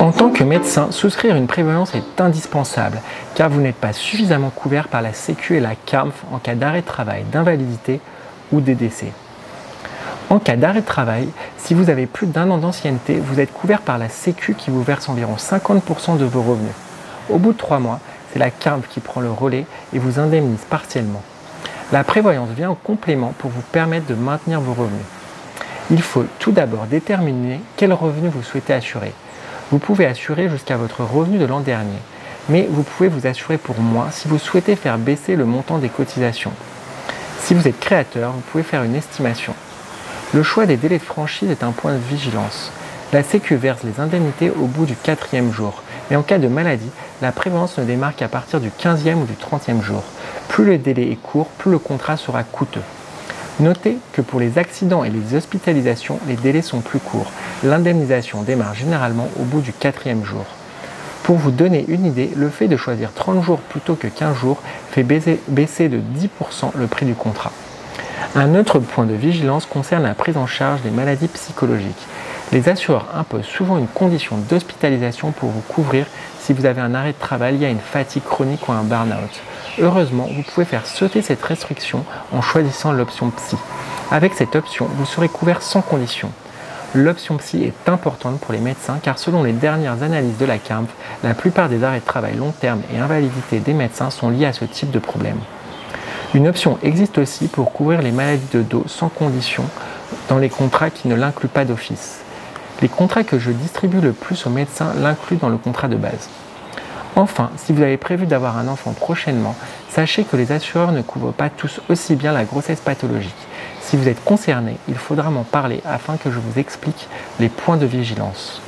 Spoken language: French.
En tant que médecin, souscrire une prévoyance est indispensable car vous n'êtes pas suffisamment couvert par la Sécu et la CAMF en cas d'arrêt de travail, d'invalidité ou de décès. En cas d'arrêt de travail, si vous avez plus d'1 an d'ancienneté, vous êtes couvert par la Sécu qui vous verse environ 50% de vos revenus. Au bout de 3 mois, c'est la CAMF qui prend le relais et vous indemnise partiellement. La prévoyance vient en complément pour vous permettre de maintenir vos revenus. Il faut tout d'abord déterminer quel revenu vous souhaitez assurer. Vous pouvez assurer jusqu'à votre revenu de l'an dernier, mais vous pouvez vous assurer pour moins si vous souhaitez faire baisser le montant des cotisations. Si vous êtes créateur, vous pouvez faire une estimation. Le choix des délais de franchise est un point de vigilance. La Sécu verse les indemnités au bout du 4e jour, mais en cas de maladie, la prévoyance ne démarre qu'à partir du 15e ou du 30e jour. Plus le délai est court, plus le contrat sera coûteux. Notez que pour les accidents et les hospitalisations, les délais sont plus courts. L'indemnisation démarre généralement au bout du 4e jour. Pour vous donner une idée, le fait de choisir 30 jours plutôt que 15 jours fait baisser de 10% le prix du contrat. Un autre point de vigilance concerne la prise en charge des maladies psychologiques. Les assureurs imposent souvent une condition d'hospitalisation pour vous couvrir si vous avez un arrêt de travail lié à une fatigue chronique ou un burn-out. Heureusement, vous pouvez faire sauter cette restriction en choisissant l'option psy. Avec cette option, vous serez couvert sans condition. L'option psy est importante pour les médecins car selon les dernières analyses de la CAMF, la plupart des arrêts de travail long terme et invalidité des médecins sont liés à ce type de problème. Une option existe aussi pour couvrir les maladies de dos sans condition dans les contrats qui ne l'incluent pas d'office. Les contrats que je distribue le plus aux médecins l'incluent dans le contrat de base. Enfin, si vous avez prévu d'avoir un enfant prochainement, sachez que les assureurs ne couvrent pas tous aussi bien la grossesse pathologique. Si vous êtes concerné, il faudra m'en parler afin que je vous explique les points de vigilance.